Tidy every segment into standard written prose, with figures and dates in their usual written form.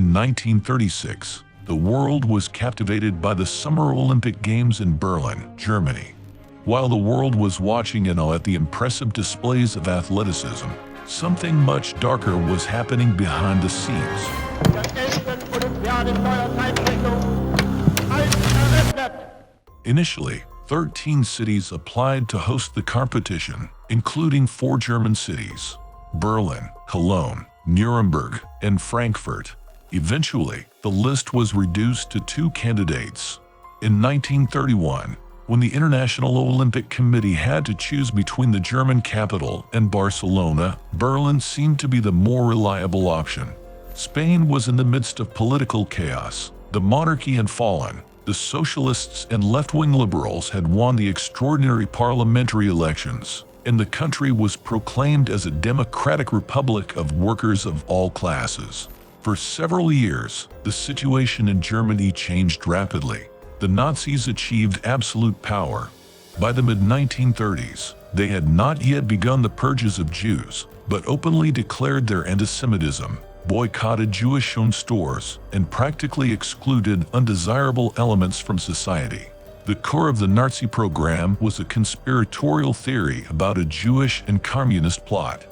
In 1936, the world was captivated by the Summer Olympic Games in Berlin, Germany. While the world was watching in awe at the impressive displays of athleticism, something much darker was happening behind the scenes. Initially, 13 cities applied to host the competition, including 4 German cities: Berlin, Cologne, Nuremberg, and Frankfurt. Eventually, the list was reduced to 2 candidates. In 1931, when the International Olympic Committee had to choose between the German capital and Barcelona, Berlin seemed to be the more reliable option. Spain was in the midst of political chaos. The monarchy had fallen. The socialists and left-wing liberals had won the extraordinary parliamentary elections, and the country was proclaimed as a democratic republic of workers of all classes. For several years, the situation in Germany changed rapidly. The Nazis achieved absolute power. By the mid-1930s, they had not yet begun the purges of Jews, but openly declared their anti-Semitism, boycotted Jewish-owned stores, and practically excluded undesirable elements from society. The core of the Nazi program was a conspiratorial theory about a Jewish and communist plot.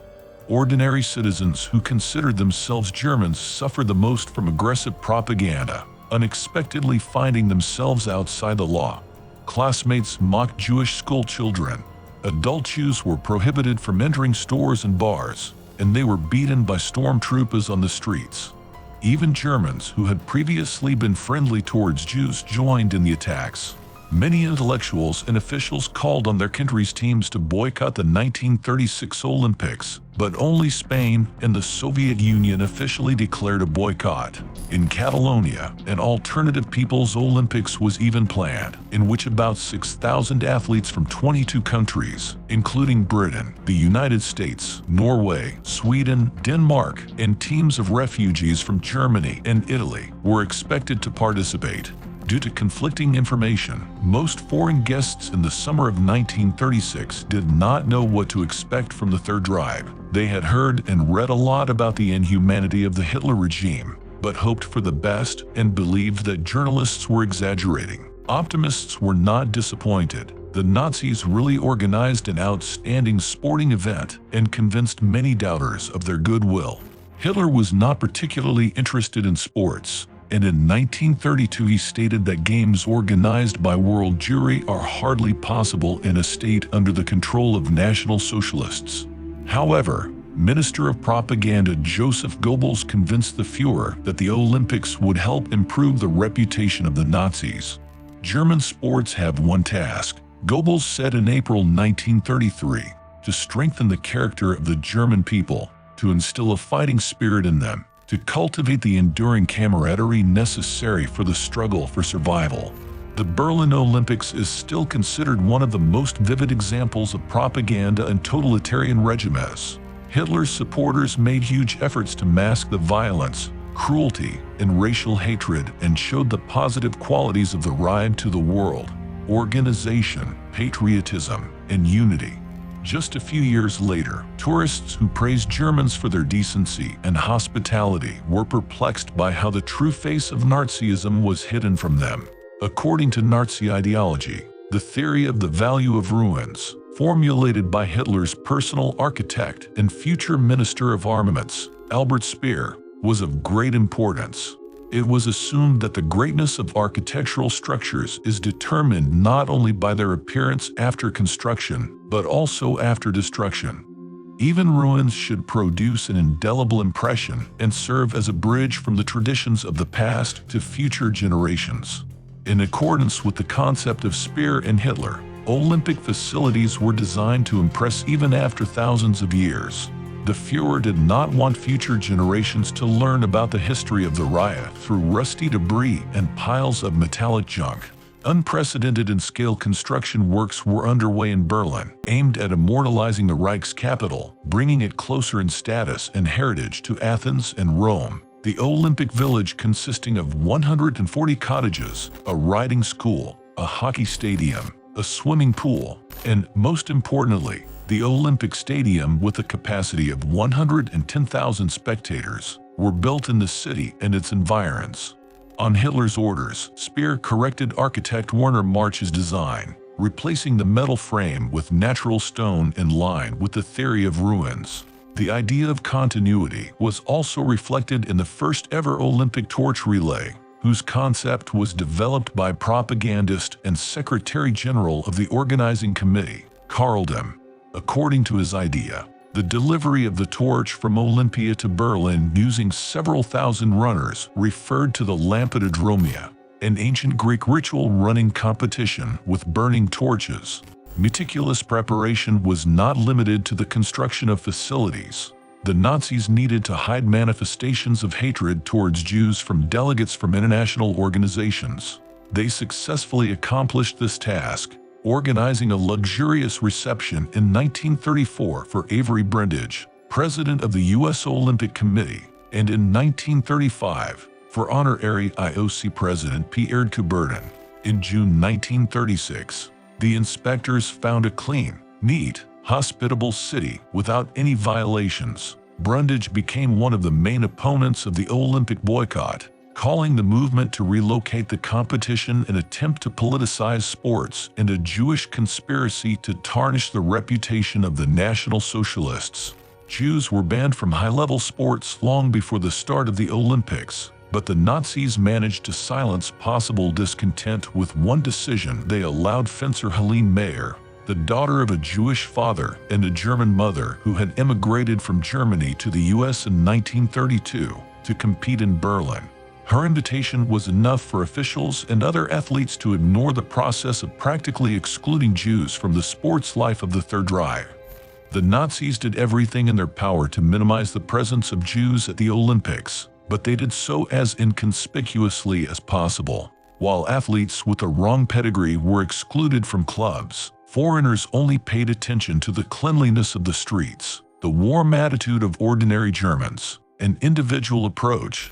Ordinary citizens who considered themselves Germans suffered the most from aggressive propaganda, unexpectedly finding themselves outside the law. Classmates mocked Jewish schoolchildren. Adult Jews were prohibited from entering stores and bars, and they were beaten by stormtroopers on the streets. Even Germans who had previously been friendly towards Jews joined in the attacks. Many intellectuals and officials called on their country's teams to boycott the 1936 Olympics, but only Spain and the Soviet Union officially declared a boycott. In Catalonia, an alternative People's Olympics was even planned, in which about 6,000 athletes from 22 countries, including Britain, the United States, Norway, Sweden, Denmark, and teams of refugees from Germany and Italy, were expected to participate. Due to conflicting information, most foreign guests in the summer of 1936 did not know what to expect from the Third Reich. They had heard and read a lot about the inhumanity of the Hitler regime, but hoped for the best and believed that journalists were exaggerating. Optimists were not disappointed. The Nazis really organized an outstanding sporting event and convinced many doubters of their goodwill. Hitler was not particularly interested in sports, and in 1932 he stated that games organized by world Jewry are hardly possible in a state under the control of National Socialists. However, Minister of Propaganda Joseph Goebbels convinced the Führer that the Olympics would help improve the reputation of the Nazis. German sports have one task, Goebbels said in April 1933, to strengthen the character of the German people, to instill a fighting spirit in them, to cultivate the enduring camaraderie necessary for the struggle for survival. The Berlin Olympics is still considered one of the most vivid examples of propaganda and totalitarian regimes. Hitler's supporters made huge efforts to mask the violence, cruelty, and racial hatred and showed the positive qualities of the Reich to the world: organization, patriotism, and unity. Just a few years later, tourists who praised Germans for their decency and hospitality were perplexed by how the true face of Nazism was hidden from them. According to Nazi ideology, the theory of the value of ruins, formulated by Hitler's personal architect and future Minister of Armaments, Albert Speer, was of great importance. It was assumed that the greatness of architectural structures is determined not only by their appearance after construction, but also after destruction. Even ruins should produce an indelible impression and serve as a bridge from the traditions of the past to future generations. In accordance with the concept of Speer and Hitler, Olympic facilities were designed to impress even after thousands of years. The Führer did not want future generations to learn about the history of the Reich through rusty debris and piles of metallic junk. Unprecedented in scale construction works were underway in Berlin, aimed at immortalizing the Reich's capital, bringing it closer in status and heritage to Athens and Rome. The Olympic Village, consisting of 140 cottages, a riding school, a hockey stadium, a swimming pool, and, most importantly, the Olympic Stadium with a capacity of 110,000 spectators, were built in the city and its environs. On Hitler's orders, Speer corrected architect Werner March's design, replacing the metal frame with natural stone in line with the theory of ruins. The idea of continuity was also reflected in the first-ever Olympic torch relay, whose concept was developed by propagandist and Secretary-General of the Organizing Committee, Karl Diem. According to his idea, the delivery of the torch from Olympia to Berlin using several thousand runners referred to the Lampidodromia, an ancient Greek ritual running competition with burning torches. Meticulous preparation was not limited to the construction of facilities. The Nazis needed to hide manifestations of hatred towards Jews from delegates from international organizations. They successfully accomplished this task, organizing a luxurious reception in 1934 for Avery Brundage, president of the U.S. Olympic Committee, and in 1935 for honorary IOC president Pierre Coubertin. In June 1936, the inspectors found a clean, neat, hospitable city without any violations. Brundage became one of the main opponents of the Olympic boycott, calling the movement to relocate the competition an attempt to politicize sports and a Jewish conspiracy to tarnish the reputation of the National Socialists. Jews were banned from high-level sports long before the start of the Olympics, but the Nazis managed to silence possible discontent with one decision. They allowed fencer Helene Mayer, the daughter of a Jewish father and a German mother who had emigrated from Germany to the U.S. in 1932, to compete in Berlin. Her invitation was enough for officials and other athletes to ignore the process of practically excluding Jews from the sports life of the Third Reich. The Nazis did everything in their power to minimize the presence of Jews at the Olympics, but they did so as inconspicuously as possible. While athletes with a wrong pedigree were excluded from clubs, foreigners only paid attention to the cleanliness of the streets, the warm attitude of ordinary Germans, an individual approach.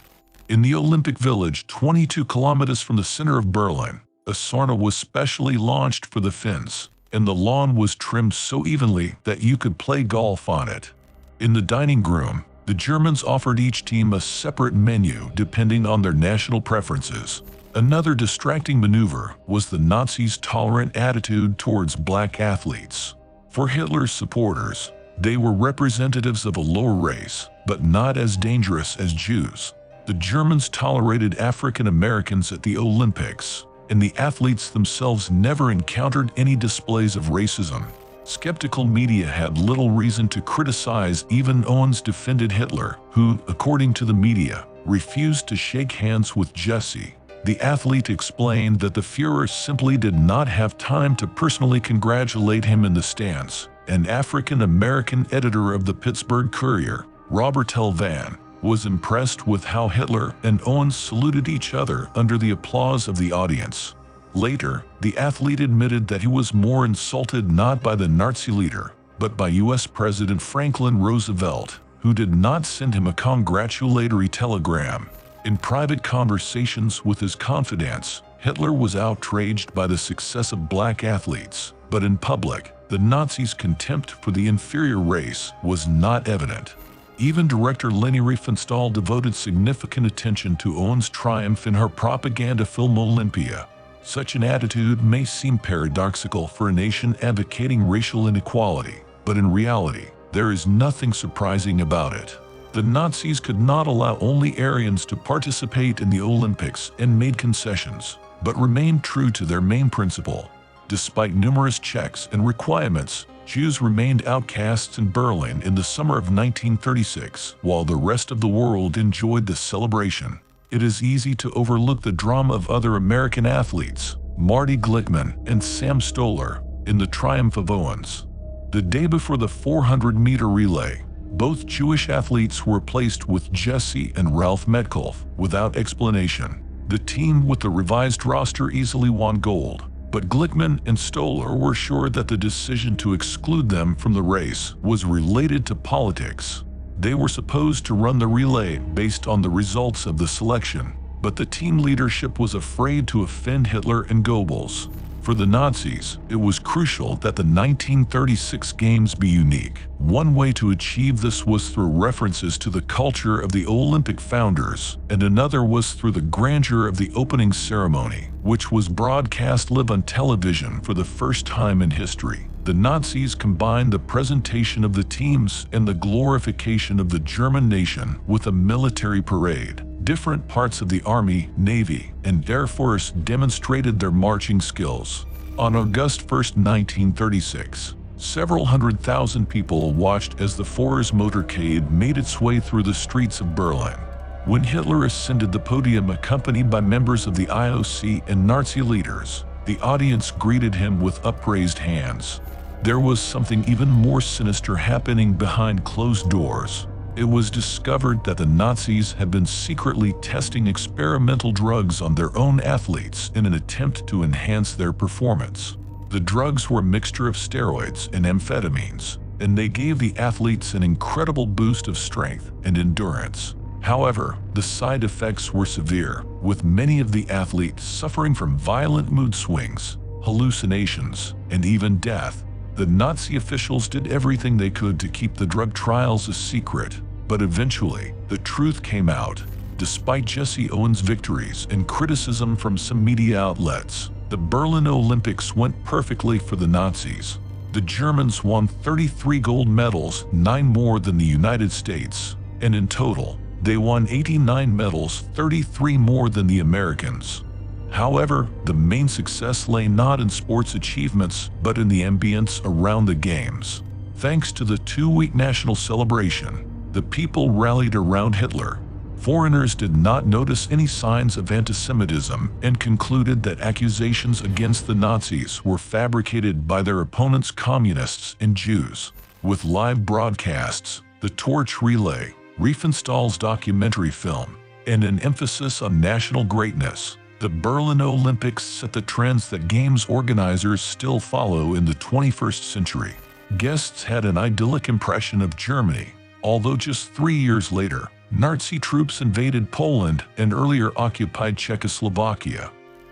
In the Olympic Village, 22 kilometers from the center of Berlin, a sauna was specially launched for the Finns, and the lawn was trimmed so evenly that you could play golf on it. In the dining room, the Germans offered each team a separate menu depending on their national preferences. Another distracting maneuver was the Nazis' tolerant attitude towards black athletes. For Hitler's supporters, they were representatives of a lower race, but not as dangerous as Jews. The Germans tolerated African Americans at the Olympics, and the athletes themselves never encountered any displays of racism. Skeptical media had little reason to criticize. Even Owens defended Hitler, who, according to the media, refused to shake hands with Jesse. The athlete explained that the Führer simply did not have time to personally congratulate him in the stands. An African-American editor of the Pittsburgh Courier, Robert L. Van, was impressed with how Hitler and Owens saluted each other under the applause of the audience. Later, the athlete admitted that he was more insulted not by the Nazi leader, but by U.S. President Franklin Roosevelt, who did not send him a congratulatory telegram. In private conversations with his confidants, Hitler was outraged by the success of black athletes, but in public, the Nazis' contempt for the inferior race was not evident. Even director Leni Riefenstahl devoted significant attention to Owens' triumph in her propaganda film Olympia. Such an attitude may seem paradoxical for a nation advocating racial inequality, but in reality, there is nothing surprising about it. The Nazis could not allow only Aryans to participate in the Olympics and made concessions, but remained true to their main principle. Despite numerous checks and requirements, Jews remained outcasts in Berlin in the summer of 1936, while the rest of the world enjoyed the celebration. It is easy to overlook the drama of other American athletes, Marty Glickman and Sam Stoller, in the triumph of Owens. The day before the 400-meter relay, both Jewish athletes were placed with Jesse and Ralph Metcalfe without explanation. The team with the revised roster easily won gold, but Glickman and Stoller were sure that the decision to exclude them from the race was related to politics. They were supposed to run the relay based on the results of the selection, but the team leadership was afraid to offend Hitler and Goebbels. For the Nazis, it was crucial that the 1936 Games be unique. One way to achieve this was through references to the culture of the Olympic founders, and another was through the grandeur of the opening ceremony, which was broadcast live on television for the first time in history. The Nazis combined the presentation of the teams and the glorification of the German nation with a military parade. Different parts of the Army, Navy, and Air Force demonstrated their marching skills. On August 1, 1936, several 100,000 people watched as the Führer's motorcade made its way through the streets of Berlin. When Hitler ascended the podium accompanied by members of the IOC and Nazi leaders, the audience greeted him with upraised hands. There was something even more sinister happening behind closed doors. It was discovered that the Nazis had been secretly testing experimental drugs on their own athletes in an attempt to enhance their performance. The drugs were a mixture of steroids and amphetamines, and they gave the athletes an incredible boost of strength and endurance. However, the side effects were severe, with many of the athletes suffering from violent mood swings, hallucinations, and even death. The Nazi officials did everything they could to keep the drug trials a secret, but eventually, the truth came out. Despite Jesse Owens' victories and criticism from some media outlets, the Berlin Olympics went perfectly for the Nazis. The Germans won 33 gold medals, 9 more than the United States, and in total, they won 89 medals, 33 more than the Americans. However, the main success lay not in sports achievements, but in the ambience around the games. Thanks to the 2-week national celebration, the people rallied around Hitler. Foreigners did not notice any signs of anti-Semitism and concluded that accusations against the Nazis were fabricated by their opponents, communists and Jews. With live broadcasts, the torch relay, Riefenstahl's documentary film, and an emphasis on national greatness, the Berlin Olympics set the trends that games organizers still follow in the 21st century. Guests had an idyllic impression of Germany, although just 3 years later, Nazi troops invaded Poland and earlier occupied Czechoslovakia.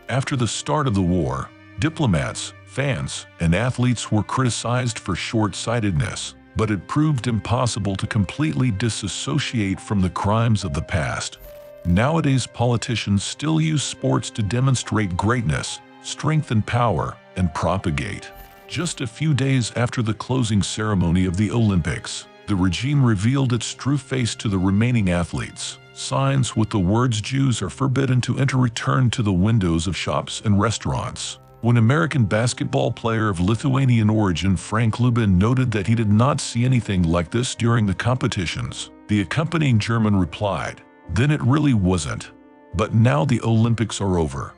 After the start of the war, diplomats, fans, and athletes were criticized for short-sightedness, but it proved impossible to completely disassociate from the crimes of the past. Nowadays, politicians still use sports to demonstrate greatness, strength and power, and propagate. Just a few days after the closing ceremony of the Olympics, the regime revealed its true face to the remaining athletes. Signs with the words "Jews are forbidden to enter" returned to the windows of shops and restaurants. When American basketball player of Lithuanian origin Frank Lubin noted that he did not see anything like this during the competitions, the accompanying German replied, "Then it really wasn't. But now the Olympics are over.